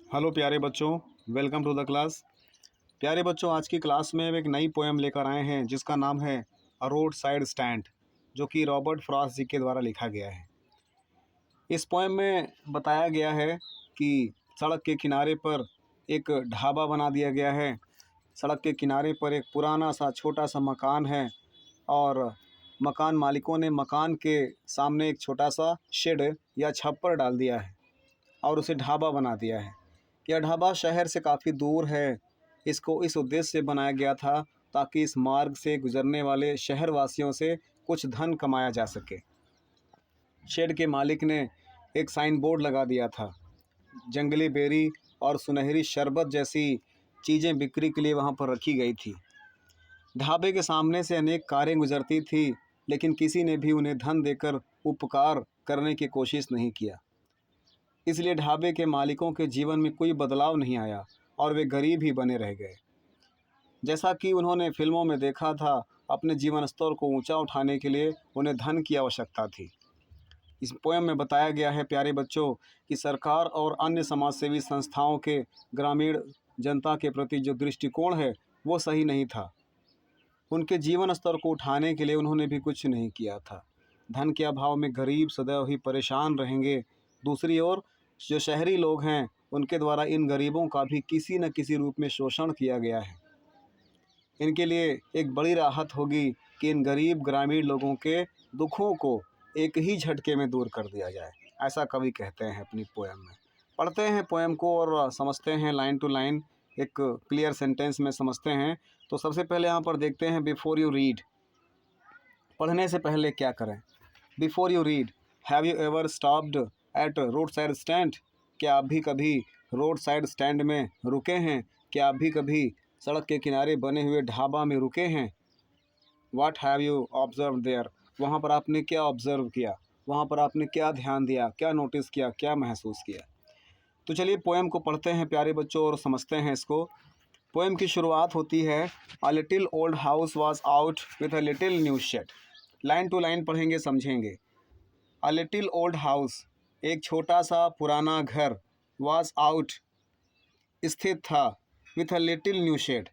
Hello प्यारे बच्चों, welcome to the class. प्यारे बच्चों, आज की क्लास में हम एक नई पोएम लेकर आए हैं जिसका नाम है अ रोड साइड स्टैंड, जो कि रॉबर्ट फ्रॉस्ट जी के द्वारा लिखा गया है। इस पोएम में बताया गया है कि सड़क के किनारे पर एक ढाबा बना दिया गया है। सड़क के किनारे पर एक पुराना सा छोटा सा मकान है और मकान मालिकों ने मकान के सामने एक छोटा सा शेड या छप्पर डाल दिया है और उसे ढाबा बना दिया है। यह ढाबा शहर से काफ़ी दूर है। इसको इस उद्देश्य से बनाया गया था ताकि इस मार्ग से गुजरने वाले शहरवासियों से कुछ धन कमाया जा सके। शेड के मालिक ने एक साइन बोर्ड लगा दिया था। जंगली बेरी और सुनहरी शरबत जैसी चीज़ें बिक्री के लिए वहाँ पर रखी गई थी। ढाबे के सामने से अनेक कारें गुजरती थी, लेकिन किसी ने भी उन्हें धन देकर उपकार करने की कोशिश नहीं किया। इसलिए ढाबे के मालिकों के जीवन में कोई बदलाव नहीं आया और वे गरीब ही बने रह गए। जैसा कि उन्होंने फिल्मों में देखा था, अपने जीवन स्तर को ऊंचा उठाने के लिए उन्हें धन की आवश्यकता थी। इस पोएम में बताया गया है प्यारे बच्चों कि सरकार और अन्य समाजसेवी संस्थाओं के ग्रामीण जनता के प्रति जो दृष्टिकोण है वो सही नहीं था। उनके जीवन स्तर को उठाने के लिए उन्होंने भी कुछ नहीं किया था। धन के अभाव में गरीब सदैव ही परेशान रहेंगे। दूसरी ओर जो शहरी लोग हैं, उनके द्वारा इन गरीबों का भी किसी न किसी रूप में शोषण किया गया है। इनके लिए एक बड़ी राहत होगी कि इन गरीब ग्रामीण लोगों के दुखों को एक ही झटके में दूर कर दिया जाए, ऐसा कवि कहते हैं अपनी पोएम में। पढ़ते हैं पोएम को और समझते हैं लाइन टू लाइन, एक क्लियर सेंटेंस में समझते हैं। तो सबसे पहले यहाँ पर देखते हैं बिफोर यू रीड। पढ़ने से पहले क्या करें? Before you read, have you ever stopped at road side stand? क्या आप भी कभी रोड साइड स्टैंड में रुके हैं? क्या आप भी कभी सड़क के किनारे बने हुए ढाबा में रुके हैं? What have you observe there? वहाँ पर आपने क्या ऑब्जर्व किया? वहाँ पर आपने क्या ध्यान दिया, क्या नोटिस किया, क्या महसूस किया? तो चलिए पोएम को पढ़ते हैं प्यारे बच्चों और समझते हैं इसको। पोएम की शुरुआत होती है, a little old house was out with a little new shed. Line to line पढ़ेंगे, समझेंगे। अ लिटिल ओल्ड हाउस, एक छोटा सा पुराना घर, वॉज आउट, स्थित था, with a little new shed,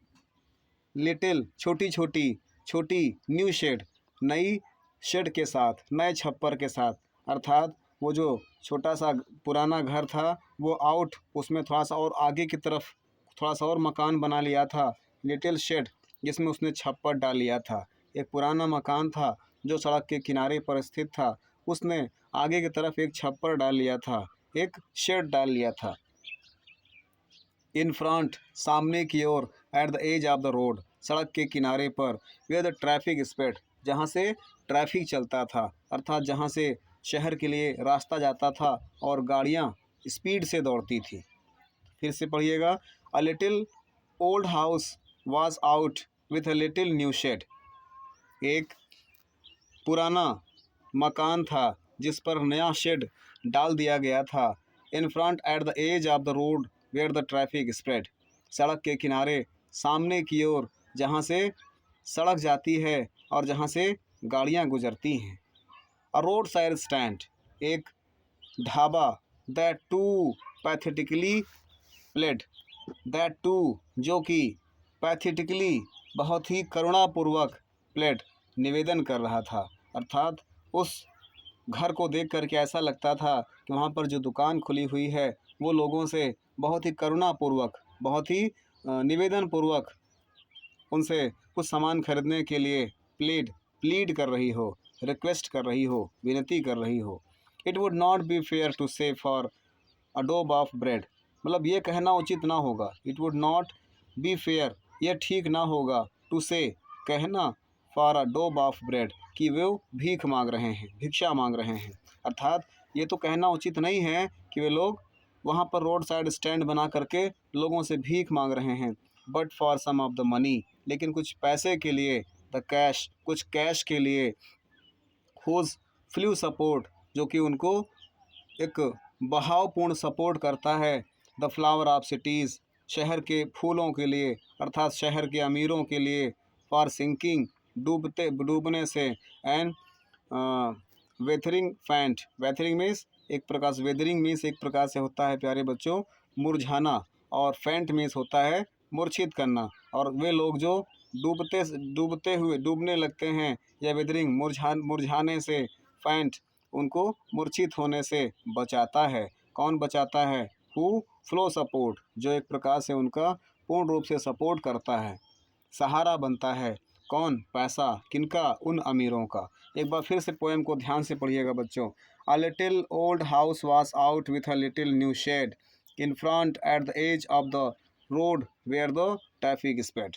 little छोटी छोटी, छोटी, न्यू शेड नई शेड के साथ, नए छप्पर के साथ। अर्थात वो जो छोटा सा पुराना घर था वो आउट, उसमें थोड़ा सा और आगे की तरफ थोड़ा सा और मकान बना लिया था, लिटिल शेड, जिसमें उसने छप्पर डाल लिया था। एक पुराना मकान था जो सड़क के किनारे पर स्थित था, उसने आगे की तरफ एक छप्पर डाल लिया था, एक शेड डाल लिया था। इन फ्रंट, सामने की ओर, at the edge of the road, सड़क के किनारे पर, वेयर द ट्रैफिक स्पीड, जहाँ से ट्रैफिक चलता था, अर्थात जहाँ से शहर के लिए रास्ता जाता था और गाड़ियाँ स्पीड से दौड़ती थी। फिर से पढ़िएगा, a little old house was out with a little new shed, एक पुराना मकान था जिस पर नया शेड डाल दिया गया था। In front, at the edge of the road where the traffic spread, सड़क के किनारे, सामने की ओर, जहाँ से सड़क जाती है और जहाँ से गाड़ियाँ गुजरती हैं। अ रोड साइड स्टैंड, एक dhaba, that too pathetically pled, that too जो कि पैथेटिकली बहुत ही करुणापूर्वक, प्लेड निवेदन कर रहा था। अर्थात उस घर को देख करके ऐसा लगता था कि वहाँ पर जो दुकान खुली हुई है वो लोगों से बहुत ही करुणापूर्वक, बहुत ही निवेदनपूर्वक उनसे कुछ सामान खरीदने के लिए प्लीड प्लीड कर रही हो, रिक्वेस्ट कर रही हो, विनती कर रही हो। It would not be fair to say for a dole of bread, मतलब ये कहना उचित ना होगा। It would not be fair, यह ठीक ना होगा, टू से कहना, for a dole of bread, कि वे भीख मांग रहे हैं, भिक्षा मांग रहे हैं। अर्थात ये तो कहना उचित नहीं है कि वे लोग वहाँ पर रोड साइड स्टैंड बना करके लोगों से भीख मांग रहे हैं। But for some of the money, लेकिन कुछ पैसे के लिए, द कैश, कुछ कैश के लिए, हुज फ्लू सपोर्ट, जो कि उनको एक बहावपूर्ण सपोर्ट करता है, द फ्लावर ऑफ सिटीज़, शहर के फूलों के लिए, अर्थात शहर के अमीरों के लिए, फॉर सिंकिंग, डूबने से, एंड वेथरिंग फैंट, वेथरिंग मीन्स एक प्रकार से, वेदरिंग मीन्स एक प्रकार से होता है प्यारे बच्चों मुरझाना, और फेंट मीन्स होता है मूर्छित करना। और वे लोग जो डूबने लगते हैं या विदरिंग मुरझाने से, फेंट उनको मूर्छित होने से बचाता है। कौन बचाता है? हु फ्लो सपोर्ट, जो एक प्रकार से उनका पूर्ण रूप से सपोर्ट करता है, सहारा बनता है। कौन? पैसा। किनका? उन अमीरों का। एक बार फिर से पोएम को ध्यान से पढ़िएगा बच्चों। A little old house was out with a little new shed in front at the edge of the road where the traffic sped.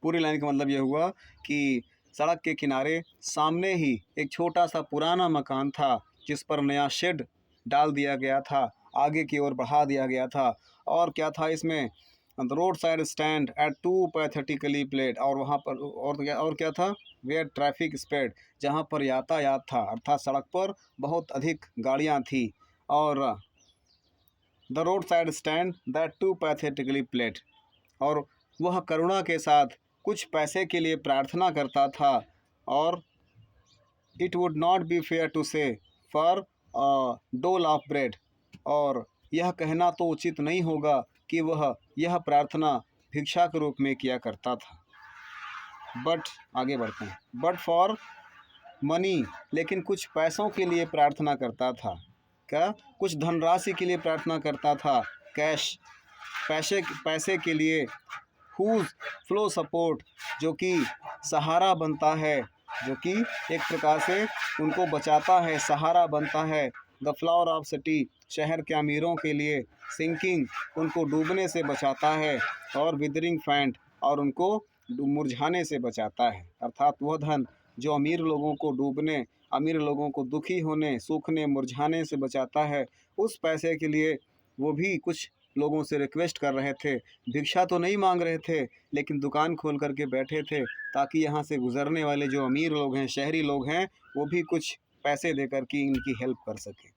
पूरी लाइन का मतलब यह हुआ कि सड़क के किनारे सामने ही एक छोटा सा पुराना मकान था जिस पर नया शेड डाल दिया गया था, आगे की ओर बढ़ा दिया गया था। और क्या था इसमें? The road side stand at too pathetically pled, और वहाँ पर और क्या था? वेयर ट्रैफिक स्पेड, जहाँ पर यातायात था, अर्थात सड़क पर बहुत अधिक गाड़ियाँ थी। और the road side stand that too pathetically pled, और वह करुणा के साथ कुछ पैसे के लिए प्रार्थना करता था। और it would not be fair to say for dole of bread, और यह कहना तो उचित नहीं होगा कि वह यह प्रार्थना भिक्षा के रूप में किया करता था। बट आगे बढ़ते हैं। बट फॉर मनी, लेकिन कुछ पैसों के लिए प्रार्थना करता था। क्या? कुछ धनराशि के लिए प्रार्थना करता था, कैश, पैसे के लिए। हुज फ्लो सपोर्ट, जो कि सहारा बनता है, जो कि एक प्रकार से उनको बचाता है, सहारा बनता है। द फ्लावर ऑफ सिटी, शहर के अमीरों के लिए। सिंकिंग, उनको डूबने से बचाता है। और विदरिंग फैंट, और उनको मुरझाने से बचाता है। अर्थात वह धन जो अमीर लोगों को डूबने, अमीर लोगों को दुखी होने, सूखने, मुरझाने से बचाता है, उस पैसे के लिए वो भी कुछ लोगों से रिक्वेस्ट कर रहे थे। भिक्षा तो नहीं मांग रहे थे, लेकिन दुकान खोल करके बैठे थे ताकि यहाँ से गुजरने वाले जो अमीर लोग हैं, शहरी लोग हैं, वो भी कुछ पैसे दे कर के इनकी हेल्प कर सके।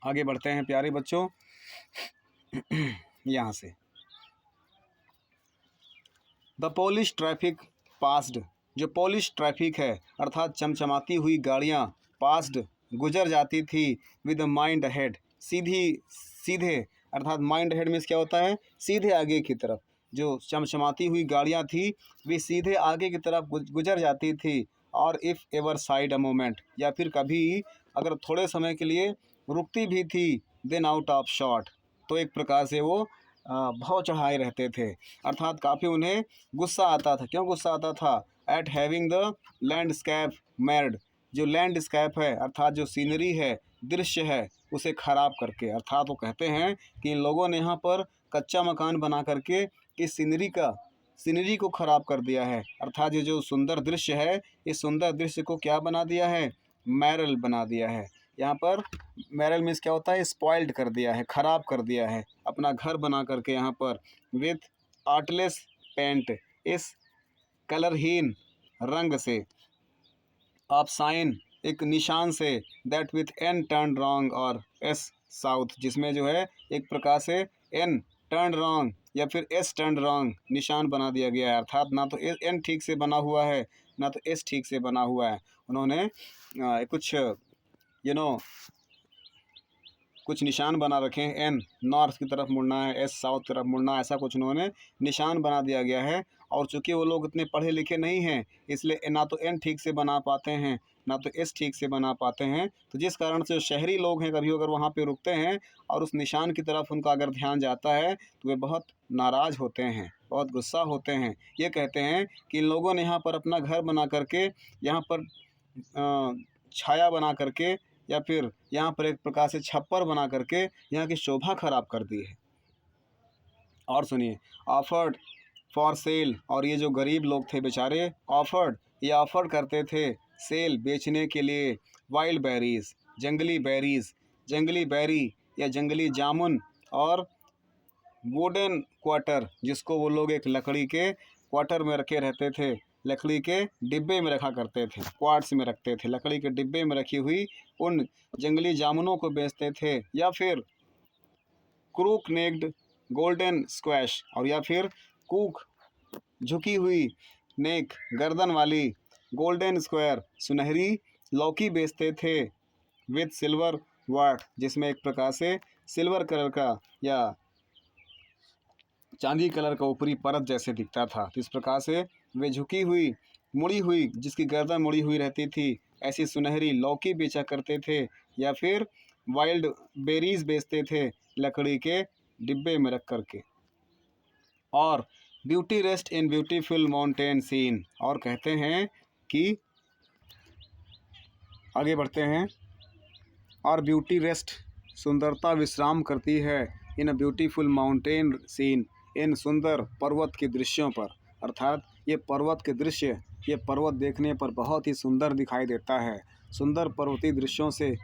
आगे बढ़ते हैं प्यारे बच्चों। यहाँ से द पॉलिश ट्रैफिक पास्ड, जो पॉलिश ट्रैफिक है अर्थात चमचमाती हुई गाड़ियाँ, पास्ड गुजर जाती थी। विद माइंड हेड, सीधे अर्थात माइंड हेड मीन्स क्या होता है? सीधे आगे की तरफ। जो चमचमाती हुई गाड़ियाँ थी वे सीधे आगे की तरफ गुजर जाती थी। और if ever side a moment, या फिर कभी अगर थोड़े समय के लिए रुकती भी थी, देन आउट ऑफ शॉट, तो एक प्रकार से वो भाव चढ़ाए रहते थे। अर्थात काफ़ी उन्हें गुस्सा आता था। क्यों गुस्सा आता था? एट हैविंग द लैंडस्केप मैर्ड, जो लैंडस्केप है अर्थात जो सीनरी है, दृश्य है, उसे खराब करके। अर्थात वो कहते हैं कि इन लोगों ने यहाँ पर कच्चा मकान बना करके इस सीनरी को ख़राब कर दिया है। अर्थात ये जो सुंदर दृश्य है, इस सुंदर दृश्य को क्या बना दिया है? मैरल बना दिया है। यहाँ पर मैरल मीन्स क्या होता है? स्पॉइल्ड कर दिया है, ख़राब कर दिया है। अपना घर बना करके यहाँ पर विथ आर्टलेस पेंट, इस कलरहीन रंग से, आप साइन एक निशान से, that with an turn wrong, और एस साउथ, जिसमें जो है एक प्रकार से एन टर्न रॉन्ग या फिर एस टर्न रॉन्ग निशान बना दिया गया है। अर्थात ना तो एन ठीक से बना हुआ है, ना तो एस ठीक से बना हुआ है। उन्होंने कुछ कुछ निशान बना रखे हैं। एन नॉर्थ की तरफ मुड़ना है, एस साउथ की तरफ मुड़ना है, ऐसा कुछ उन्होंने निशान बना दिया गया है। और चूंकि वो लोग इतने पढ़े लिखे नहीं हैं, इसलिए ना तो एन ठीक से बना पाते हैं, ना तो एस ठीक से बना पाते हैं। तो जिस कारण से शहरी लोग हैं, कभी अगर वहाँ पे रुकते हैं और उस निशान की तरफ उनका अगर ध्यान जाता है तो वे बहुत नाराज़ होते हैं, बहुत गुस्सा होते हैं। ये कहते हैं कि इन लोगों ने यहाँ पर अपना घर बना करके, यहाँ पर छाया बना करके, या फिर यहाँ पर एक प्रकार से छप्पर बना करके यहाँ की शोभा खराब कर दी है। और सुनिए, ऑफर्ड फॉर सेल, और ये जो गरीब लोग थे बेचारे, ऑफर्ड ये ऑफर करते थे सेल बेचने के लिए, वाइल्ड बेरीज, जंगली बेरी या जंगली जामुन, और वुडन क्वार्टर, जिसको वो लोग एक लकड़ी के क्वार्टर में रखे रहते थे, लकड़ी के डिब्बे में रखा करते थे, क्वार्ट्स में रखते थे, लकड़ी के डिब्बे में रखी हुई उन जंगली जामुनों को बेचते थे। या फिर क्रूक नेक्ड गोल्डन स्क्वैश, और या फिर कूक झुकी हुई नेक गर्दन वाली गोल्डन स्क्वायर सुनहरी लौकी बेचते थे। विथ सिल्वर वर्ड, जिसमें एक प्रकार से सिल्वर कलर का या चांदी कलर का ऊपरी परत जैसे दिखता था। तो इस प्रकार से वे झुकी हुई, मुड़ी हुई, जिसकी गर्दन मुड़ी हुई रहती थी, ऐसी सुनहरी लौकी बेचा करते थे या फिर वाइल्ड बेरीज बेचते थे लकड़ी के डिब्बे में रख करके। और beauty rest in beautiful mountain scene, और कहते हैं कि आगे बढ़ते हैं, और ब्यूटी रेस्ट, सुंदरता विश्राम करती है, इन अ ब्यूटीफुल माउंटेन सीन, इन सुंदर पर्वत के दृश्यों पर। अर्थात ये पर्वत के दृश्य, ये पर्वत देखने पर बहुत ही सुंदर दिखाई देता है। सुंदर पर्वतीय दृश्यों से,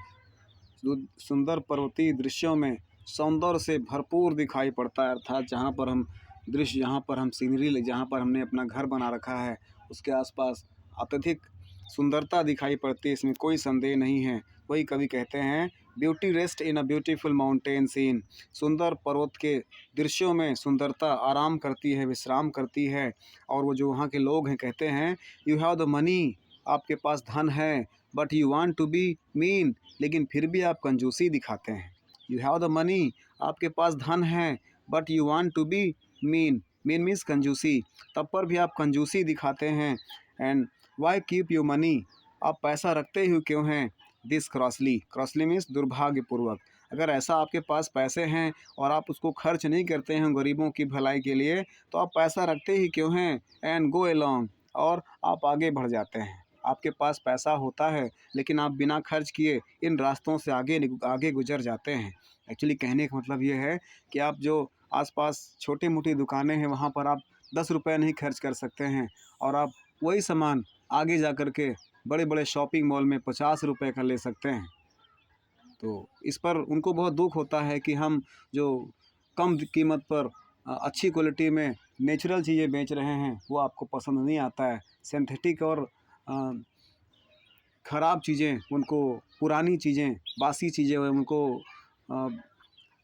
सुंदर पर्वतीय दृश्यों में सौंदर्य से भरपूर दिखाई पड़ता है। अर्थात जहाँ पर हम दृश्य, जहाँ पर हम सीनरी, जहाँ पर हमने अपना घर बना रखा है, उसके आसपास अत्यधिक सुंदरता दिखाई पड़ती है, इसमें कोई संदेह नहीं है। वही कवि कहते हैं, beauty rest in a beautiful mountain scene, सुंदर पर्वत के दृश्यों में सुंदरता आराम करती है, विश्राम करती है। और वो जो वहाँ के लोग हैं कहते हैं, यू हैव द मनी, आपके पास धन है, but you want to be mean, लेकिन फिर भी आप कंजूसी दिखाते हैं। यू हैव द मनी, आपके पास धन है, but you want to be mean, mean means कंजूसी, तब पर भी आप कंजूसी दिखाते हैं। And why keep you money, आप पैसा रखते ही क्यों हैं, दिस क्रॉसली, क्रॉसली मीन्स दुर्भाग्यपूर्वक। अगर ऐसा आपके पास पैसे हैं और आप उसको खर्च नहीं करते हैं गरीबों की भलाई के लिए, तो आप पैसा रखते ही क्यों हैं। एंड गो अलोंग, और आप आगे बढ़ जाते हैं। आपके पास पैसा होता है लेकिन आप बिना खर्च किए इन रास्तों से आगे गुजर जाते हैं। एक्चुअली कहने का मतलब ये है कि आप जो आसपास छोटी मोटी दुकानें हैं वहाँ पर आप 10 रुपये नहीं खर्च कर सकते हैं, और आप वही सामान आगे जा कर के बड़े बड़े शॉपिंग मॉल में 50 रुपये का ले सकते हैं। तो इस पर उनको बहुत दुख होता है कि हम जो कम कीमत पर अच्छी क्वालिटी में नेचुरल चीज़ें बेच रहे हैं, वो आपको पसंद नहीं आता है। सिंथेटिक और ख़राब चीज़ें, उनको पुरानी चीज़ें, बासी चीज़ें उनको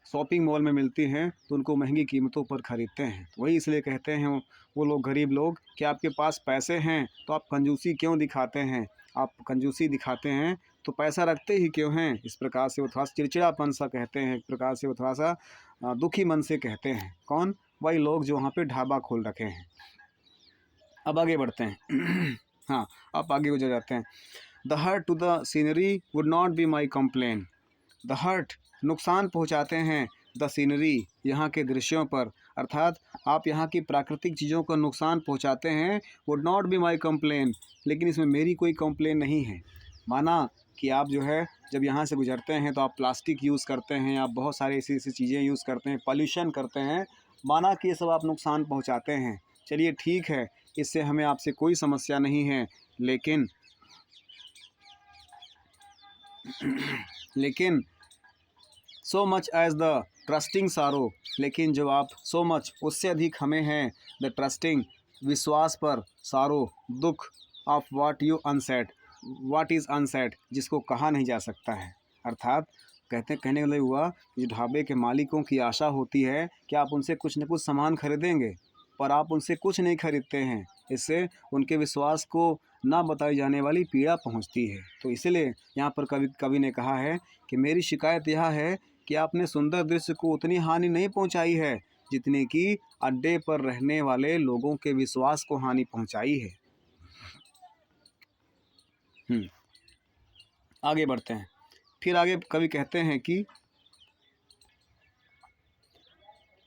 शॉपिंग मॉल में मिलती हैं, तो उनको महंगी कीमतों पर ख़रीदते हैं। तो वही इसलिए कहते हैं वो लोग, गरीब लोग, कि आपके पास पैसे हैं तो आप कंजूसी क्यों दिखाते हैं। आप कंजूसी दिखाते हैं तो पैसा रखते ही क्यों हैं। इस प्रकार से वो थोड़ा चिड़चिड़ापन सा कहते हैं, एक प्रकार से वो थोड़ा सा दुखी मन से कहते हैं। कौन? वही लोग जो वहाँ पे ढाबा खोल रखे हैं। अब आगे बढ़ते हैं। हाँ, अब आगे गुजर जाते हैं। The hurt to the scenery would not be my complain, the hurt, नुकसान पहुंचाते हैं, द सीनरी, यहाँ के दृश्यों पर। अर्थात आप यहाँ की प्राकृतिक चीज़ों को नुकसान पहुंचाते हैं, would not be my complain, लेकिन इसमें मेरी कोई कंप्लेन नहीं है। माना कि आप जो है जब यहाँ से गुजरते हैं तो आप प्लास्टिक यूज़ करते हैं, आप बहुत सारी ऐसी ऐसी चीज़ें यूज़ करते हैं, पॉल्यूशन करते हैं, माना कि ये सब आप नुकसान पहुँचाते हैं। चलिए ठीक है, इससे हमें आपसे कोई समस्या नहीं है, लेकिन लेकिन so much as the trusting sorrow, लेकिन जो आप सो मच, उससे अधिक हमें हैं, द ट्रस्टिंग, विश्वास पर, सारो, दुख, of what you unsaid, what is unsaid, जिसको कहा नहीं जा सकता है। अर्थात कहने का मतलब हुआ कि ढाबे के मालिकों की आशा होती है कि आप उनसे कुछ न कुछ सामान खरीदेंगे, पर आप उनसे कुछ नहीं खरीदते हैं। इससे उनके विश्वास को ना बताई जाने वाली पीड़ा पहुंचती है। तो इसलिए यहाँ पर कवि ने कहा है कि मेरी शिकायत यह है कि आपने सुंदर दृश्य को उतनी हानि नहीं पहुंचाई है जितनी कि अड्डे पर रहने वाले लोगों के विश्वास को हानि पहुंचाई है। आगे बढ़ते हैं। फिर आगे कवि कहते हैं कि,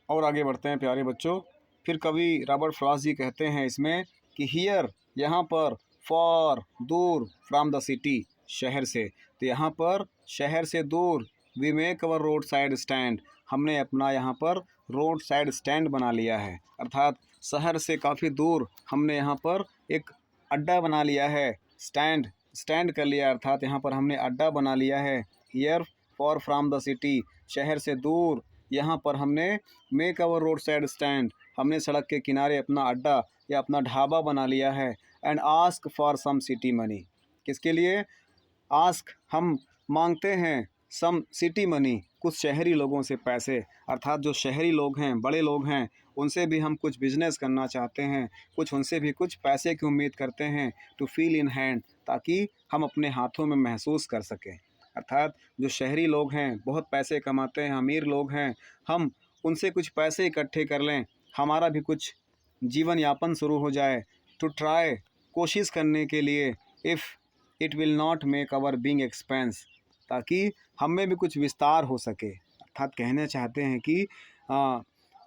और आगे बढ़ते हैं प्यारे बच्चों। फिर कवि रॉबर्ट फ्रॉस्ट जी कहते हैं इसमें कि हियर, यहाँ पर, फॉर, दूर, फ्रॉम द सिटी, शहर से, तो यहाँ पर शहर से दूर, we make our road side stand, हमने अपना यहाँ पर रोड साइड स्टैंड बना लिया है। अर्थात शहर से काफ़ी दूर हमने यहाँ पर एक अड्डा बना लिया है, स्टैंड कर लिया। अर्थात यहाँ पर हमने अड्डा बना लिया है। Here for from the city, शहर से दूर, यहाँ पर हमने make our road side stand, हमने सड़क के किनारे अपना अड्डा या अपना ढाबा बना लिया है। And ask for some city money, किसके लिए? आस्क, हम मांगते हैं, सम सिटी मनी, कुछ शहरी लोगों से पैसे। अर्थात जो शहरी लोग हैं, बड़े लोग हैं, उनसे भी हम कुछ बिजनेस करना चाहते हैं, कुछ उनसे भी कुछ पैसे की उम्मीद करते हैं, टू फील इन हैंड, ताकि हम अपने हाथों में महसूस कर सकें। अर्थात जो शहरी लोग हैं, बहुत पैसे कमाते हैं, अमीर लोग हैं, हम उनसे कुछ पैसे इकट्ठे कर लें, हमारा भी कुछ जीवन यापन शुरू हो जाए। टू ट्राई, कोशिश करने के लिए, if it will not make our being expense, ताकि हम में भी कुछ विस्तार हो सके। अर्थात कहना चाहते हैं कि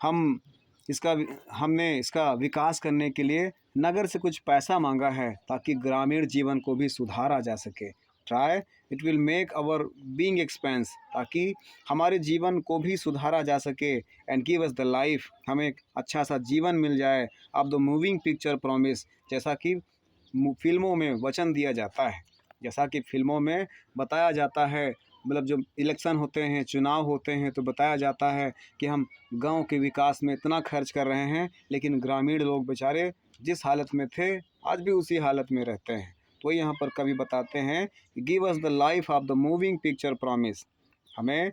हम हमने इसका विकास करने के लिए नगर से कुछ पैसा मांगा है ताकि ग्रामीण जीवन को भी सुधारा जा सके। Try, it will make our being expense, ताकि हमारे जीवन को भी सुधारा जा सके। And give us the life, हमें एक अच्छा सा जीवन मिल जाए। अब द मूविंग पिक्चर प्रॉमिस, जैसा कि फिल्मों में वचन दिया जाता है, जैसा कि फिल्मों में बताया जाता है, मतलब जब इलेक्शन होते हैं, चुनाव होते हैं, तो बताया जाता है कि हम गांव के विकास में इतना खर्च कर रहे हैं, लेकिन ग्रामीण लोग बेचारे जिस हालत में थे आज भी उसी हालत में रहते हैं। तो यहाँ पर कवि बताते हैं, give us the life of the moving picture promise, हमें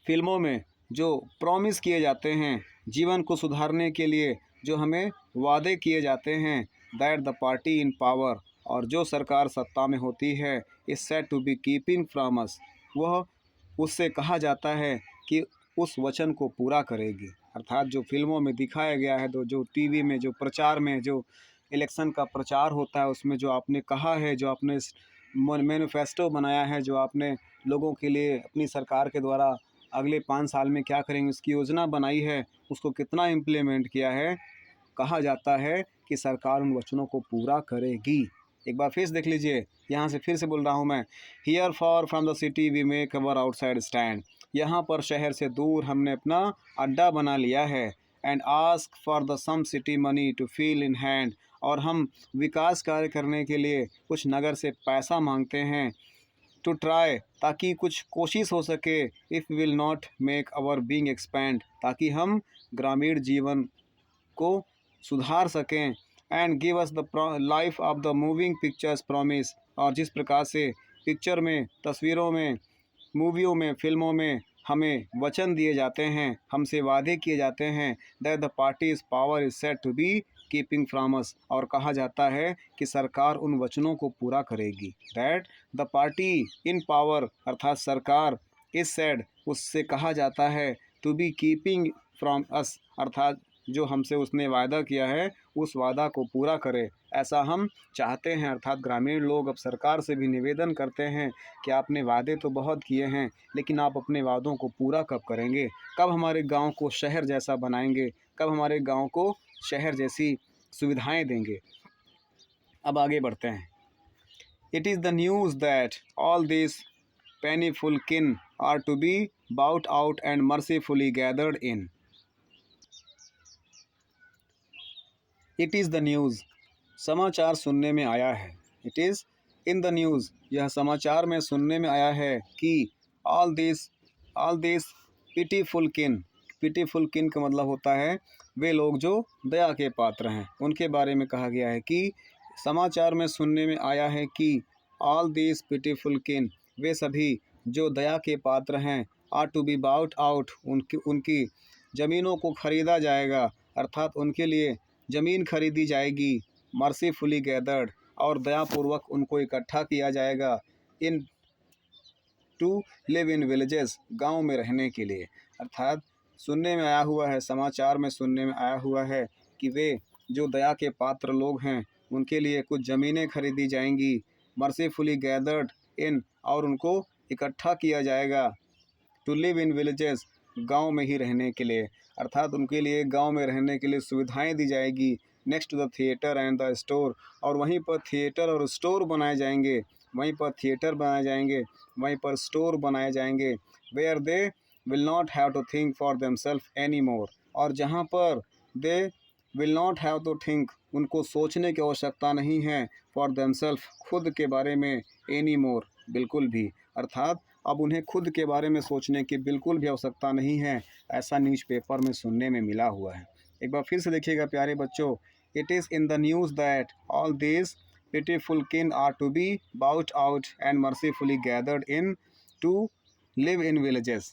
फिल्मों में जो प्रॉमिस किए जाते हैं जीवन को सुधारने के लिए, जो हमें वादे किए जाते हैं, that the party in power, और जो सरकार सत्ता में होती है, is said to be keeping from us, वह उससे कहा जाता है कि उस वचन को पूरा करेगी। अर्थात जो फिल्मों में दिखाया गया है, तो जो टीवी में जो प्रचार में जो इलेक्शन का प्रचार होता है, उसमें जो आपने कहा है, जो आपने मैनिफेस्टो बनाया है, जो आपने लोगों के लिए अपनी सरकार के द्वारा अगले 5 साल में क्या करेंगे उसकी योजना बनाई है, उसको कितना इम्प्लीमेंट किया है, कहा जाता है कि सरकार उन वचनों को पूरा करेगी। एक बार फिर देख लीजिए, यहाँ से फिर से बोल रहा हूँ मैं, here for from the city we make our outside stand, यहाँ पर शहर से दूर हमने अपना अड्डा बना लिया है। And ask for the some city money to feel in hand, और हम विकास कार्य करने के लिए कुछ नगर से पैसा मांगते हैं। टू ट्राई, ताकि कुछ कोशिश हो सके। If will not make our being expend, ताकि हम ग्रामीण जीवन को सुधार सकें। And give us the life of the moving pictures promise, और जिस प्रकार से पिक्चर में, तस्वीरों में, मूवियों में, फिल्मों में हमें वचन दिए जाते हैं, हमसे वादे किए जाते हैं, that the parties power is said to be keeping from us, और कहा जाता है कि सरकार उन वचनों को पूरा करेगी। That the party in power, अर्थात सरकार, इज सेड, उससे कहा जाता है, to be keeping from us, अर्थात जो हमसे उसने वादा किया है उस वादा को पूरा करे, ऐसा हम चाहते हैं। अर्थात ग्रामीण लोग अब सरकार से भी निवेदन करते हैं कि आपने वादे तो बहुत किए हैं, लेकिन आप अपने वादों को पूरा कब करेंगे, कब हमारे गांव को शहर जैसा बनाएंगे, कब हमारे गांव को शहर जैसी सुविधाएं देंगे। अब आगे बढ़ते हैं। It is the news that all this painful kin are to be bought out and mercifully gathered in. It is the news, समाचार सुनने में आया है। It is in the news, यह समाचार में सुनने में आया है कि ऑल दिस पिटीफुल किन का मतलब होता है वे लोग जो दया के पात्र हैं, उनके बारे में कहा गया है कि समाचार में सुनने में आया है कि ऑल दिस पिटीफुल किन, वे सभी जो दया के पात्र हैं, are to be bought out, उनकी ज़मीनों को खरीदा जाएगा, अर्थात उनके लिए ज़मीन खरीदी जाएगी। मर्सीफुली गैदर्ड, और दयापूर्वक उनको इकट्ठा किया जाएगा। इन टू लिव इन विलेजेस, गांव में रहने के लिए। अर्थात सुनने में आया हुआ है, समाचार में सुनने में आया हुआ है कि वे जो दया के पात्र लोग हैं उनके लिए कुछ ज़मीनें खरीदी जाएंगी। मर्सीफुली गैदर्ड इन, और उनको इकट्ठा किया जाएगा। टू लिव इन विलेजेस, गांव में ही रहने के लिए, अर्थात उनके लिए गांव में रहने के लिए सुविधाएं दी जाएगी। Next to the theatre and the store, और वहीं पर थिएटर और स्टोर बनाए जाएंगे, वहीं पर थिएटर बनाए जाएंगे, वहीं पर स्टोर बनाए जाएंगे। Where they will not have to think for themself any more, और जहाँ पर they will not have to think, उनको सोचने की आवश्यकता नहीं है, फॉर देमसेल्फ, खुद के बारे में, एनी मोर, बिल्कुल भी, अर्थात अब उन्हें खुद के बारे में सोचने की बिल्कुल भी आवश्यकता नहीं है। ऐसा न्यूज़पेपर में सुनने में मिला हुआ है। एक बार फिर से देखिएगा प्यारे बच्चों, it is in the news that all this pitiful kin are to be bought out and mercifully gathered in to live in villages,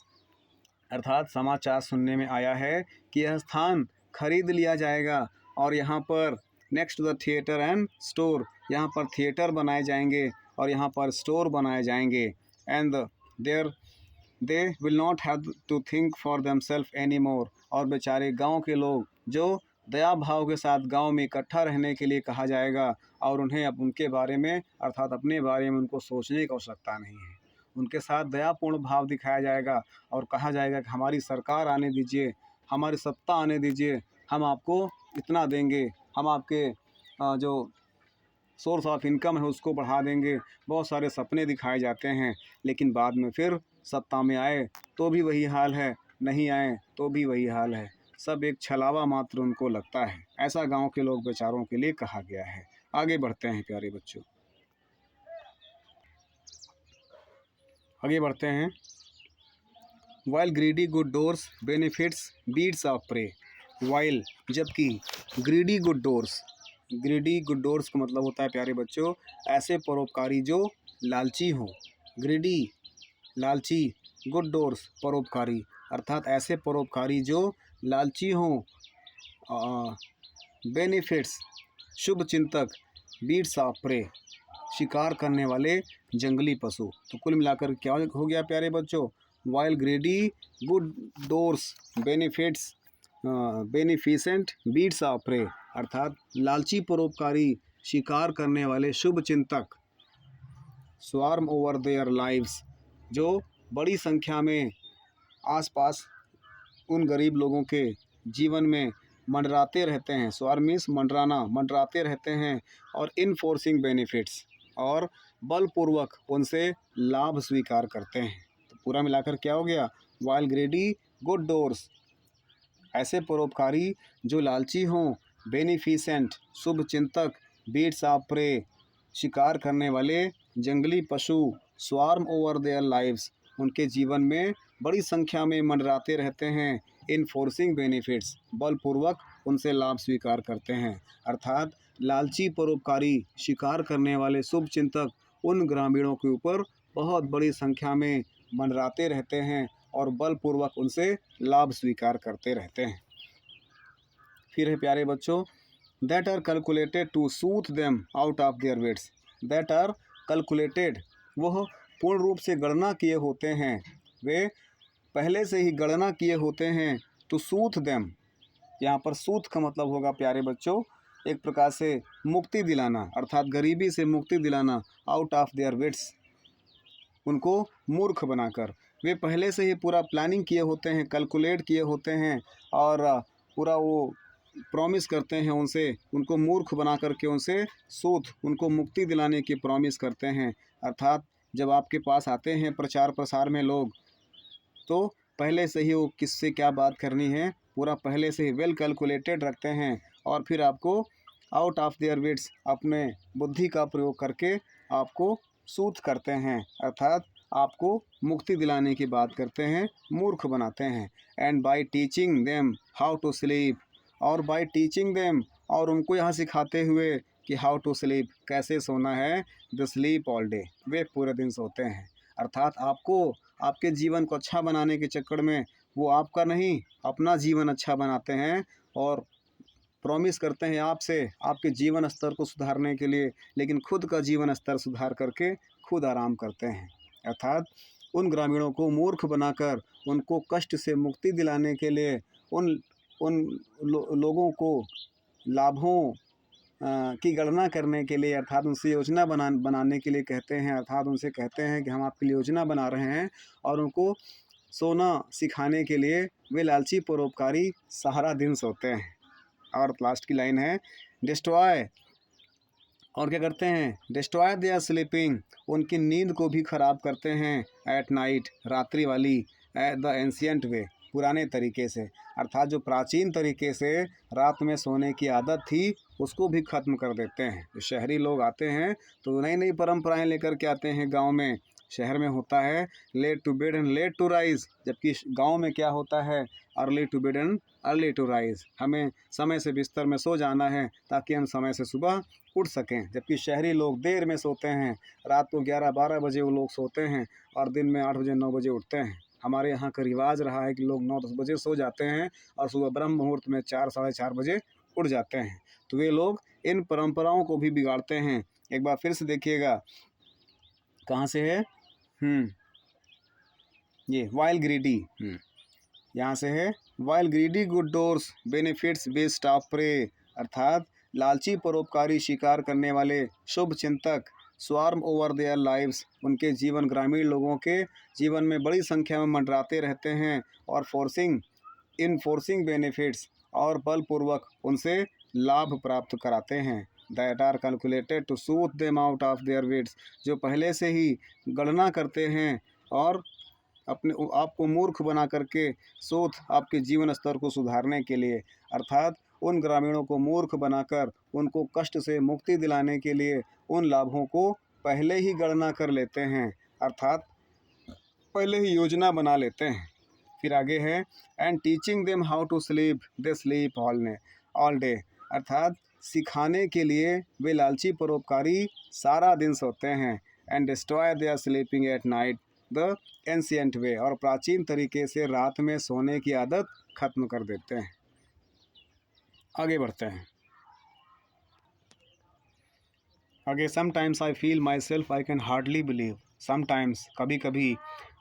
अर्थात समाचार सुनने में आया है कि यह स्थान खरीद लिया जाएगा, और यहाँ पर next to the theatre and store, यहाँ पर थिएटर बनाए जाएंगे, और यहाँ पर स्टोर बनाए जाएंगे। And there they will not have to think for themself any more. और बेचारे गांव के लोग जो दया भाव के साथ गांव में इकट्ठा रहने के लिए कहा जाएगा और उन्हें अब उनके बारे में अर्थात अपने बारे में उनको सोचने की आवश्यकता नहीं है। उनके साथ दयापूर्ण भाव दिखाया जाएगा और कहा जाएगा कि हमारी सरकार आने दीजिए, हमारी सत्ता आने दीजिए, हम आपको इतना देंगे, हम आपके जो सोर्स ऑफ इनकम है उसको बढ़ा देंगे। बहुत सारे सपने दिखाए जाते हैं, लेकिन बाद में फिर सत्ता में आए तो भी वही हाल है, नहीं आए तो भी वही हाल है। सब एक छलावा मात्र उनको लगता है। ऐसा गांव के लोग बेचारों के लिए कहा गया है। आगे बढ़ते हैं प्यारे बच्चों, आगे बढ़ते हैं। While greedy good doers benefits beasts of prey. While जबकि greedy good doers, greedy good doers का मतलब होता है प्यारे बच्चों ऐसे परोपकारी जो लालची हों। ग्रीडी लालची, गुड डोर्स परोपकारी, अर्थात ऐसे परोपकारी जो लालची हों। बेनिफिट्स शुभ चिंतक, बीट्स ऑफ प्रे शिकार करने वाले जंगली पशु। तो कुल मिलाकर क्या हो गया प्यारे बच्चों, while greedy good doers benefits beneficent beasts of prey, अर्थात लालची परोपकारी शिकार करने वाले शुभ चिंतक स्वार्म ओवर देयर लाइव्स, जो बड़ी संख्या में आसपास उन गरीब लोगों के जीवन में मंडराते रहते हैं। स्वार्म मीन्स मंडराना, मंडराते रहते हैं। और इनफोर्सिंग बेनिफिट्स, और बलपूर्वक उनसे लाभ स्वीकार करते हैं। तो पूरा मिलाकर क्या हो गया, वाइल ग्रेडी गुड डोर्स ऐसे परोपकारी जो लालची हों, बेनिफिसेंट शुभ चिंतक, बीट्स ऑफ प्रे शिकार करने वाले जंगली पशु, स्वार्म ओवर देयर लाइव्स उनके जीवन में बड़ी संख्या में मंडराते रहते हैं। इनफोर्सिंग बेनिफिट्स बलपूर्वक उनसे लाभ स्वीकार करते हैं, अर्थात लालची परोपकारी शिकार करने वाले शुभ चिंतक उन ग्रामीणों के ऊपर बहुत बड़ी संख्या में मंडराते रहते हैं और बलपूर्वक उनसे लाभ स्वीकार करते रहते हैं। फिर है प्यारे बच्चों, that are calculated to soothe them out of their wits. That are calculated, वह पूर्ण रूप से गणना किए होते हैं, वे पहले से ही गणना किए होते हैं। टू सूथ देम, यहाँ पर सूथ का मतलब होगा प्यारे बच्चों एक प्रकार से मुक्ति दिलाना, अर्थात गरीबी से मुक्ति दिलाना। आउट ऑफ देयर वेट्स, उनको मूर्ख बनाकर। वे पहले से ही पूरा प्लानिंग किए होते हैं, कैलकुलेट किए होते हैं और पूरा वो प्रॉमिस करते हैं उनसे, उनको मूर्ख बना करके उनसे सूथ उनको मुक्ति दिलाने की प्रॉमिस करते हैं। अर्थात जब आपके पास आते हैं प्रचार प्रसार में लोग, तो पहले से ही वो किससे क्या बात करनी है पूरा पहले से ही वेल कैलकुलेटेड रखते हैं और फिर आपको आउट ऑफ देयर वेट्स अपने बुद्धि का प्रयोग करके आपको सूथ करते हैं, अर्थात आपको मुक्ति दिलाने की बात करते हैं, मूर्ख बनाते हैं। And by teaching them how to sleep, और बाय टीचिंग देम, और उनको यहाँ सिखाते हुए कि हाउ टू स्लीप कैसे सोना है, द स्लीप ऑल डे वे पूरे दिन सोते हैं। अर्थात आपको आपके जीवन को अच्छा बनाने के चक्कर में वो आपका नहीं अपना जीवन अच्छा बनाते हैं और प्रॉमिस करते हैं आपसे आपके जीवन स्तर को सुधारने के लिए, लेकिन खुद का जीवन स्तर सुधार करके खुद आराम करते हैं। अर्थात उन ग्रामीणों को मूर्ख बनाकर उनको कष्ट से मुक्ति दिलाने के लिए उन लोगों को लाभों की गणना करने के लिए, अर्थात उनसे योजना बनाने के लिए कहते हैं। अर्थात उनसे कहते हैं कि हम आपके लिए योजना बना रहे हैं, और उनको सोना सिखाने के लिए वे लालची परोपकारी सारा दिन सोते हैं। और लास्ट की लाइन है डिस्ट्रॉय, और क्या करते हैं, डिस्ट्रॉय देयर स्लीपिंग, उनकी नींद को भी ख़राब करते हैं। एट नाइट, रात्रि वाली। एट द एंशियंट वे, पुराने तरीके से, अर्थात जो प्राचीन तरीके से रात में सोने की आदत थी उसको भी ख़त्म कर देते हैं। जो शहरी लोग आते हैं तो नई नई परंपराएं लेकर के आते हैं गांव में। शहर में होता है late to bed and late to rise, जबकि गांव में क्या होता है early to bed and early to rise. हमें समय से बिस्तर में सो जाना है ताकि हम समय से सुबह उठ सकें, जबकि शहरी लोग देर में सोते हैं। रात को 11-12 बजे वो लोग सोते हैं और दिन में 8 बजे 9 बजे उठते हैं। हमारे यहाँ का रिवाज रहा है कि लोग 9-10 बजे सो जाते हैं और सुबह ब्रह्म मुहूर्त में 4-4:30 बजे उठ जाते हैं। तो वे लोग इन परंपराओं को भी बिगाड़ते हैं। एक बार फिर से देखिएगा, कहाँ से है? ये वाइल ग्रीडी, यहाँ से है। While greedy good doers benefits best of prey, अर्थात लालची परोपकारी शिकार करने वाले शुभ चिंतक स्वार्म ओवर देयर लाइव्स, उनके जीवन ग्रामीण लोगों के जीवन में बड़ी संख्या में मंडराते रहते हैं और फोर्सिंग बेनिफिट्स, और बलपूर्वक उनसे लाभ प्राप्त कराते हैं। That are calculated to soothe them out of their wits, जो पहले से ही गणना करते हैं और अपने आपको मूर्ख बना करके सूथ आपके जीवन स्तर को सुधारने के लिए, अर्थात उन ग्रामीणों को मूर्ख बनाकर उनको कष्ट से मुक्ति दिलाने के लिए उन लाभों को पहले ही गणना कर लेते हैं, अर्थात पहले ही योजना बना लेते हैं। फिर आगे है and teaching them how to sleep they sleep all day, अर्थात सिखाने के लिए वे लालची परोपकारी सारा दिन सोते हैं। And destroy their sleeping at night the ancient way, और प्राचीन तरीके से रात में सोने की आदत खत्म कर देते हैं। आगे बढ़ते हैं। आगे sometimes I feel my self I can hardly believe, sometimes कभी कभी,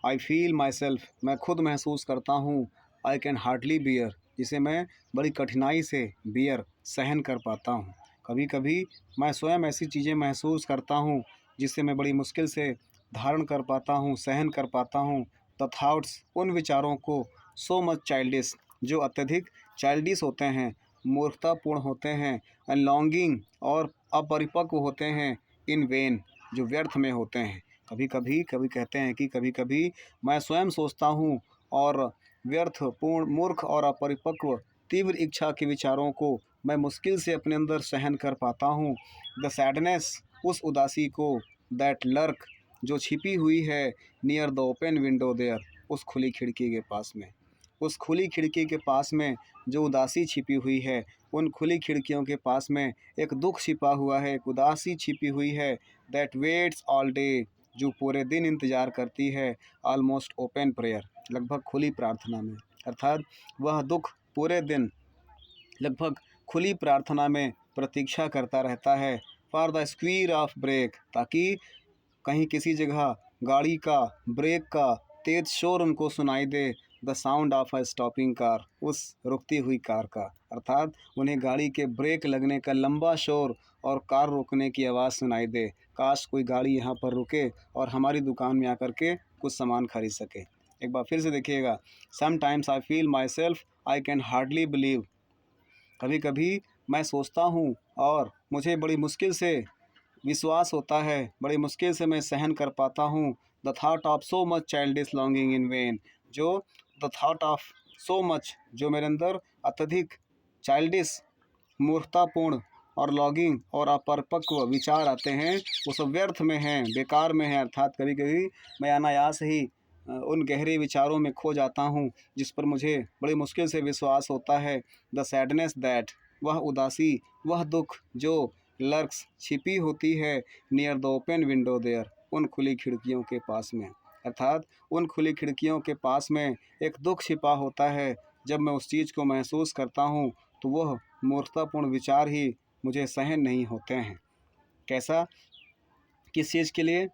आई फील माई सेल्फ मैं खुद महसूस करता हूँ, आई कैन हार्डली बियर जिसे मैं बड़ी कठिनाई से बियर सहन कर पाता हूँ। कभी कभी मैं स्वयं ऐसी चीज़ें महसूस करता हूँ जिसे मैं बड़ी मुश्किल से धारण कर पाता हूँ, सहन कर पाता हूँ। द थाट्स उन विचारों को, सो मच चाइल्डिश जो अत्यधिक चाइल्डिश होते हैं, मूर्खतापूर्ण होते हैं, एंड लॉन्गिंग और अपरिपक्व होते हैं, इन वेन जो व्यर्थ में होते हैं। कभी कहते हैं कि कभी कभी मैं स्वयं सोचता हूँ और व्यर्थ, पूर्ण, मूर्ख और अपरिपक्व तीव्र इच्छा के विचारों को मैं मुश्किल से अपने अंदर सहन कर पाता हूँ। द सैडनेस उस उदासी को, दैट लर्क जो छिपी हुई है, near the open window there उस खुली खिड़की के पास में, उस खुली खिड़की के पास में जो उदासी छिपी हुई है, उन खुली खिड़कियों के पास में एक दुख छिपा हुआ है, एक उदासी छिपी हुई है। दैट वेट्स ऑल डे जो पूरे दिन इंतज़ार करती है, ऑलमोस्ट ओपन प्रेयर लगभग खुली प्रार्थना में, अर्थात वह दुख पूरे दिन लगभग खुली प्रार्थना में प्रतीक्षा करता रहता है। फॉर द स्क्वीर ऑफ ब्रेक, ताकि कहीं किसी जगह गाड़ी का ब्रेक का तेज शोर उनको सुनाई दे। The sound of a stopping car, उस रुकती हुई कार का, अर्थात उन्हें गाड़ी के ब्रेक लगने का लंबा शोर और कार रोकने की आवाज़ सुनाई दे। काश कोई गाड़ी यहाँ पर रुके और हमारी दुकान में आकर के कुछ सामान खरीद सके। एक बार फिर से देखिएगा। Sometimes I feel my self I can hardly believe, कभी कभी मैं सोचता हूँ और मुझे बड़ी मुश्किल से विश्वास होता है, बड़ी मुश्किल से मैं सहन कर पाता हूँ। The thought of so much childish longing in vain, जो the thought of so much जो मेरे अंदर अत्यधिक चाइल्डिश मूर्खतापूर्ण और लॉगिंग और अपरिपक्व विचार आते हैं, वो सब व्यर्थ में हैं, बेकार में हैं, अर्थात कभी कभी मैं अनायास ही उन गहरे विचारों में खो जाता हूँ जिस पर मुझे बड़ी मुश्किल से विश्वास होता है। द सैडनेस दैट वह उदासी, वह दुख जो लर्क्स छिपी होती है, near the open window there उन खुली खिड़कियों के पास में, अर्थात उन खुली खिड़कियों के पास में एक दुख छिपा होता है। जब मैं उस चीज़ को महसूस करता हूँ तो वह मूर्खतापूर्ण विचार ही मुझे सहन नहीं होते हैं। कैसा, किस चीज़ के लिए?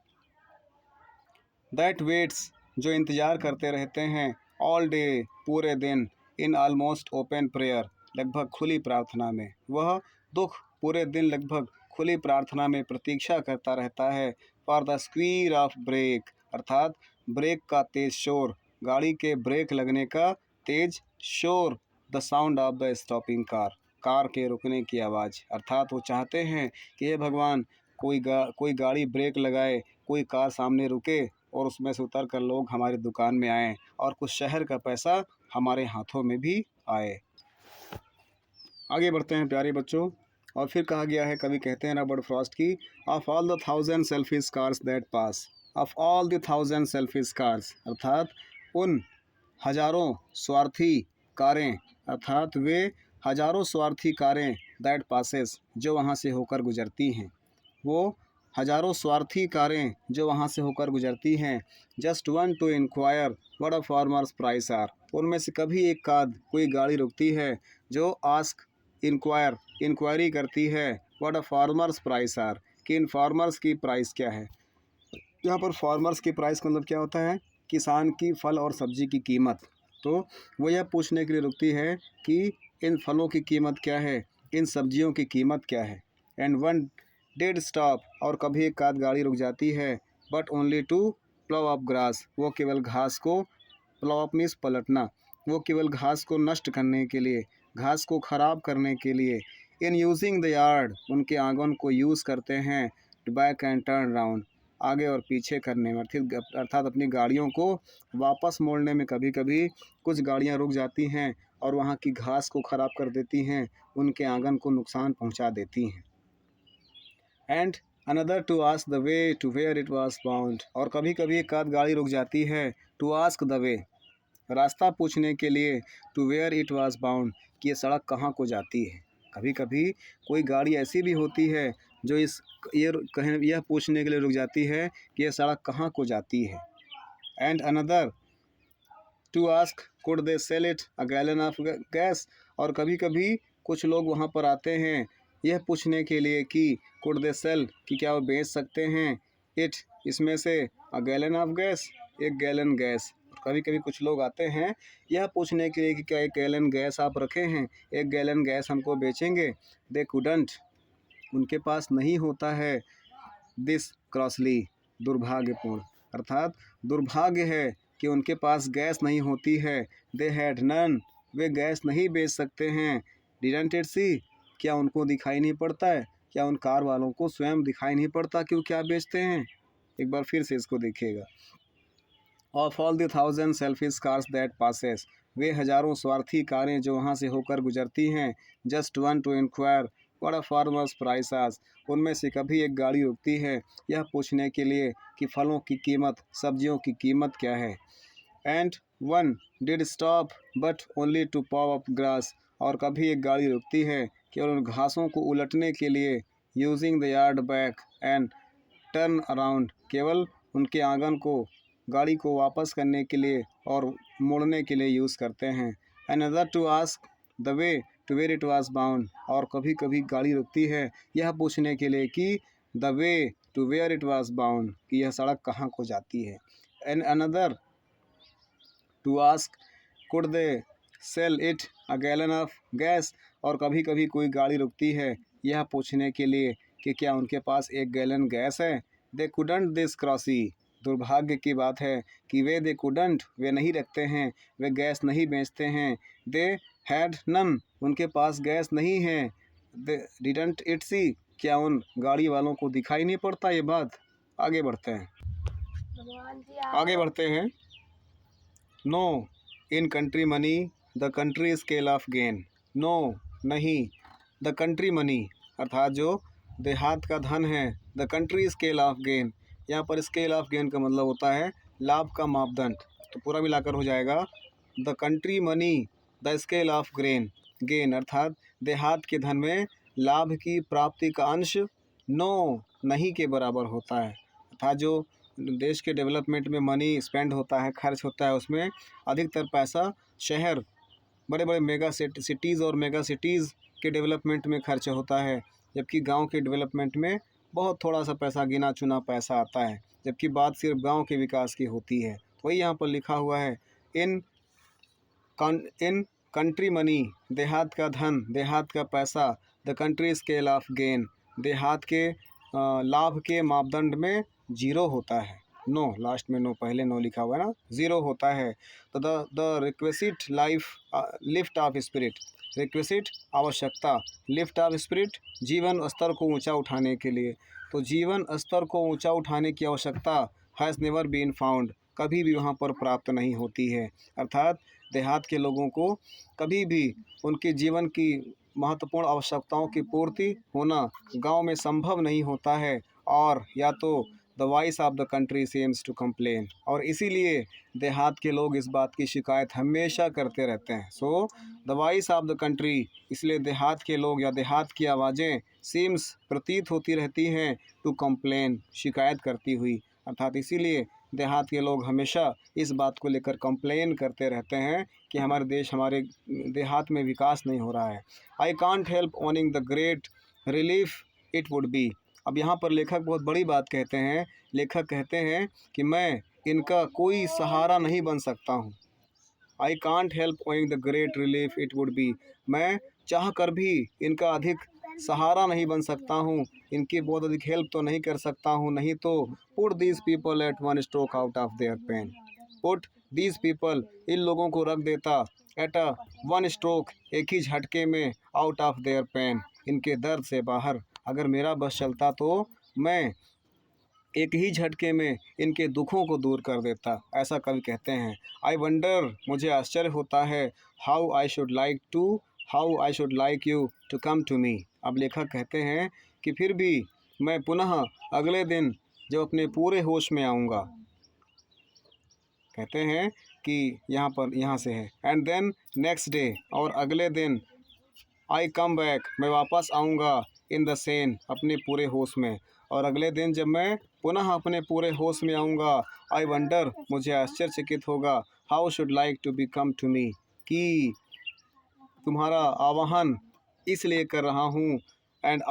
दैट वेट्स जो इंतज़ार करते रहते हैं, ऑल डे पूरे दिन, इन ऑलमोस्ट ओपन प्रेयर लगभग खुली प्रार्थना में, वह दुख पूरे दिन लगभग खुली प्रार्थना में प्रतीक्षा करता रहता है। फॉर द स्क्वीर ऑफ ब्रेक, अर्थात ब्रेक का तेज शोर, गाड़ी के ब्रेक लगने का तेज शोर। The sound of the stopping car, car के रुकने की आवाज़, अर्थात वो चाहते हैं कि हे भगवान कोई गाड़ी ब्रेक लगाए, कोई कार सामने रुके और उसमें से उतर कर लोग हमारी दुकान में आएँ और कुछ शहर का पैसा हमारे हाथों में भी आए। आगे बढ़ते हैं प्यारे बच्चों। और फिर कहा गया है, कवि कहते हैं रॉबर्ट फ्रॉस्ट की, of all the thousand selfish cars that pass, of all the thousand selfish cars, अर्थात उन हजारों स्वार्थी कारें, अर्थात वे हजारों स्वार्थी कारें दैट पासेस जो वहाँ से होकर गुजरती हैं, वो हजारों स्वार्थी कारें जो वहाँ से होकर गुजरती हैं। Just one to inquire what a farmers price are, उनमें से कभी एक कोई गाड़ी रुकती है जो आस्क इंक्वायरी करती है what a farmers price are, कि इन फार्मर्स की प्राइस क्या है। यहाँ पर फार्मर्स की प्राइस का मतलब क्या होता है, किसान की फल और सब्जी की कीमत। तो वो यह पूछने के लिए रुकती है कि इन फलों की कीमत क्या है, इन सब्जियों की कीमत क्या है। एंड वन डिड स्टॉप, और कभी एक आध गाड़ी रुक जाती है, but only to plough up grass, वो केवल घास को, प्लाउ अप मीन्स पलटना, वो केवल घास को नष्ट करने के लिए, घास को ख़राब करने के लिए। इन यूजिंग द यार्ड, उनके आंगन को यूज़ करते हैं, to back and turn round, आगे और पीछे करने में, अर्थात अपनी गाड़ियों को वापस मोड़ने में कभी कभी कुछ गाड़ियां रुक जाती हैं और वहां की घास को ख़राब कर देती हैं, उनके आंगन को नुकसान पहुंचा देती हैं। And another to ask the way to where it was bound, और कभी कभी एक आध गाड़ी रुक जाती है, टू आस्क द वे, रास्ता पूछने के लिए, to where it was bound, कि ये सड़क कहाँ को जाती है। कभी कभी कोई गाड़ी ऐसी भी होती है जो यह पूछने के लिए रुक जाती है कि यह सड़क कहाँ को जाती है। And another to ask could they sell it a gallon of gas, और कभी कभी कुछ लोग वहाँ पर आते हैं यह पूछने के लिए कि कुड दे सेल, कि क्या वो बेच सकते हैं, इट, इसमें से, अ गैलन ऑफ गैस, एक गैलन गैस। कभी कभी कुछ लोग आते हैं यह पूछने के लिए कि क्या एक गैलन गैस आप रखे हैं, एक गैलन गैस हमको बेचेंगे। दे कुडंट, उनके पास नहीं होता है, दिस क्रॉसली, दुर्भाग्यपूर्ण, अर्थात दुर्भाग्य है कि उनके पास गैस नहीं होती है। दे हैड नन, वे गैस नहीं बेच सकते हैं। डिडंट इट सी, क्या उनको दिखाई नहीं पड़ता है, क्या उन कार वालों को स्वयं दिखाई नहीं पड़ता कि वो क्या बेचते हैं। एक बार फिर से इसको देखिएगा। Of all the thousand selfish cars that passes, वे हजारों स्वार्थी कारें जो वहाँ से होकर गुजरती हैं, just one to inquire what a farmers price आज, उनमें से कभी एक गाड़ी रुकती है यह पूछने के लिए कि फलों की कीमत, सब्जियों की कीमत क्या है। And one did stop but only to paw up grass, और कभी एक गाड़ी रुकती है केवल उन घासों को उलटने के लिए, using the yard back and turn around, केवल उनके आंगन को, गाड़ी को वापस करने के लिए और मोड़ने के लिए यूज़ करते हैं। Another to ask the way to where it was bound, और कभी कभी गाड़ी रुकती है यह पूछने के लिए कि the way to where it was bound, कि यह सड़क कहाँ को जाती है। And another to ask could they sell it a gallon of gas, और कभी कभी कोई गाड़ी रुकती है यह पूछने के लिए कि क्या उनके पास एक गैलन गैस है। दे कुडंट दिस क्रॉसी, दुर्भाग्य की बात है कि दे कुडंट, वे नहीं रखते हैं, वे गैस नहीं बेचते हैं। दे हैड नन, उनके पास गैस नहीं है। दे डिडंट इट सी, क्या उन गाड़ी वालों को दिखाई नहीं पड़ता ये बात। आगे बढ़ते हैं, आगे बढ़ते हैं। No in country money the country scale of gain, no नहीं, द कंट्री मनी, अर्थात जो देहात का धन है, the country scale of gain, यहाँ पर स्केल ऑफ गेन का मतलब होता है लाभ का मापदंड। तो पूरा मिलाकर हो जाएगा the country money the scale of gain, gain अर्थात देहात के धन में लाभ की प्राप्ति का अंश नो, नहीं के बराबर होता है। अर्थात जो देश के डेवलपमेंट में मनी स्पेंड होता है, खर्च होता है, उसमें अधिकतर पैसा शहर, बड़े बड़े मेगा सिटीज़ और मेगा सिटीज़ के डेवलपमेंट में खर्च होता है, जबकि गांव के डेवलपमेंट में बहुत थोड़ा सा पैसा, गिना चुना पैसा आता है, जबकि बात सिर्फ गांव के विकास की होती है। तो वही यहाँ पर लिखा हुआ है इन कंट्री मनी, देहात का धन, देहात का पैसा, the country scale of gain, देहात के लाभ के मापदंड में जीरो होता है। नो, लास्ट में नो, पहले नो लिखा हुआ है ना, ज़ीरो होता है। तो द रिक्वेसिट लिफ्ट ऑफ स्पिरिट, रिक्वेसिट आवश्यकता, लिफ्ट ऑफ स्पिरिट जीवन स्तर को ऊंचा उठाने के लिए। तो जीवन स्तर को ऊंचा उठाने की आवश्यकता हैज़ नेवर बीन फाउंड, कभी भी वहाँ पर प्राप्त नहीं होती है। अर्थात देहात के लोगों को कभी भी उनके जीवन की महत्वपूर्ण आवश्यकताओं की पूर्ति होना गांव में संभव नहीं होता है, और या तो the voice of the country seems to complain, और इसीलिए देहात के लोग इस बात की शिकायत हमेशा करते रहते हैं। सो the voice of the country, इसलिए देहात के लोग या देहात की आवाज़ें सीम्स, प्रतीत होती रहती हैं, टू कंप्लेन, शिकायत करती हुई। अर्थात इसीलिए देहात के लोग हमेशा इस बात को लेकर कंप्लेन करते रहते हैं कि हमारे देश, हमारे देहात में विकास नहीं हो रहा है। I can't help owning the great relief it would be, अब यहाँ पर लेखक बहुत बड़ी बात कहते हैं। लेखक कहते हैं कि मैं इनका कोई सहारा नहीं बन सकता हूँ। I can't help owing the great relief it would be. मैं चाह कर भी इनका अधिक सहारा नहीं बन सकता हूँ, इनकी बहुत अधिक हेल्प तो नहीं कर सकता हूँ, नहीं तो put these people at one stroke out of their pain. Put these people, इन लोगों को रख देता, एट अ वन स्ट्रोक, एक ही झटके में, आउट ऑफ देयर पेन, इनके दर्द से बाहर। अगर मेरा बस चलता तो मैं एक ही झटके में इनके दुखों को दूर कर देता, ऐसा कवि कहते हैं। आई वंडर, मुझे आश्चर्य होता है, how I should like you to come to me. अब लेखक कहते हैं कि फिर भी मैं पुनः अगले दिन जब अपने पूरे होश में आऊँगा, कहते हैं कि यहाँ से है, एंड देन नेक्स्ट डे, और अगले दिन, आई कम बैक, मैं वापस आऊँगा, इन द सेन, अपने पूरे होश में, और अगले दिन जब मैं पुनः अपने पूरे होश में आऊँगा, आई वंडर, मुझे आश्चर्यचकित होगा, how should like to be come to me, कि तुम्हारा आवाहन इसलिए कर रहा हूँ, and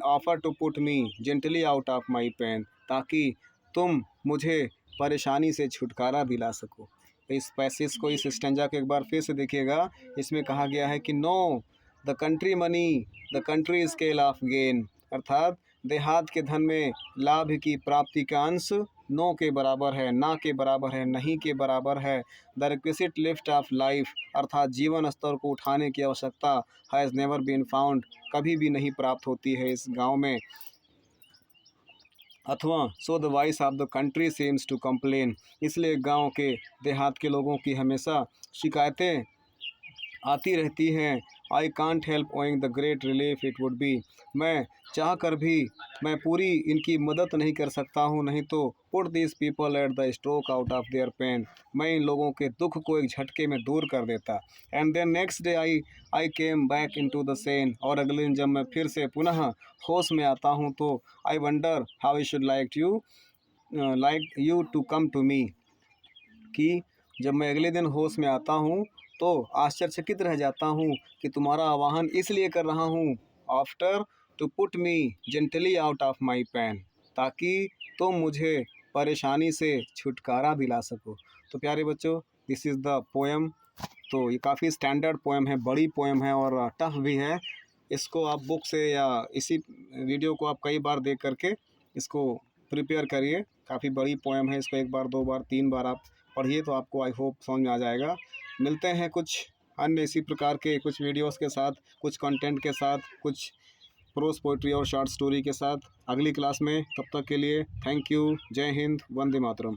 offer to put me gently out of my pain, ताकि तुम मुझे परेशानी से छुटकारा दिला सको। इस पैसेज को, इस स्टेंजा को एक बार फिर से देखिएगा। इसमें कहा गया है कि know the country money the country scale of gain, अर्थात देहात के धन में लाभ की प्राप्ति का अंश नो के बराबर है, ना के बराबर है, नहीं के बराबर है। The requisite lift off life, अर्थात जीवन स्तर को उठाने की आवश्यकता हैज़ नेवर बीन फाउंड, कभी भी नहीं प्राप्त होती है इस गांव में। अथवा so the voice of the country seems to complain, इसलिए गांव के देहात के लोगों की हमेशा शिकायतें आती रहती हैं। I can't help owing the great relief it would be, मैं चाह कर भी मैं पूरी इनकी मदद नहीं कर सकता हूँ, नहीं तो put this people at the stroke out of their pain, मैं इन लोगों के दुख को एक झटके में दूर कर देता। And then next day I came back into the sane, और अगले दिन जब मैं फिर से पुनः होश में आता हूँ तो I wonder how I should like you to come to me, कि जब मैं अगले दिन होश में आता हूँ तो आश्चर्यचकित रह जाता हूँ कि तुम्हारा आवाहन इसलिए कर रहा हूँ, after to put me gently out of my pain, ताकि तुम मुझे परेशानी से छुटकारा दिला सको। तो प्यारे बच्चों, दिस इज़ द पोएम। तो ये काफ़ी स्टैंडर्ड पोएम है, बड़ी पोएम है और टफ भी है। इसको आप बुक से या इसी वीडियो को आप कई बार देख करके इसको प्रिपेयर करिए। काफ़ी बड़ी पोएम है, इसको एक बार, दो बार, तीन बार आप पढ़िए तो आपको आई होप समझ में आ जाएगा। मिलते हैं कुछ अन्य इसी प्रकार के कुछ वीडियोस के साथ, कुछ कंटेंट के साथ, कुछ प्रोज पोइट्री और शॉर्ट स्टोरी के साथ अगली क्लास में। तब तक के लिए थैंक यू। जय हिंद, वंदे मातरम।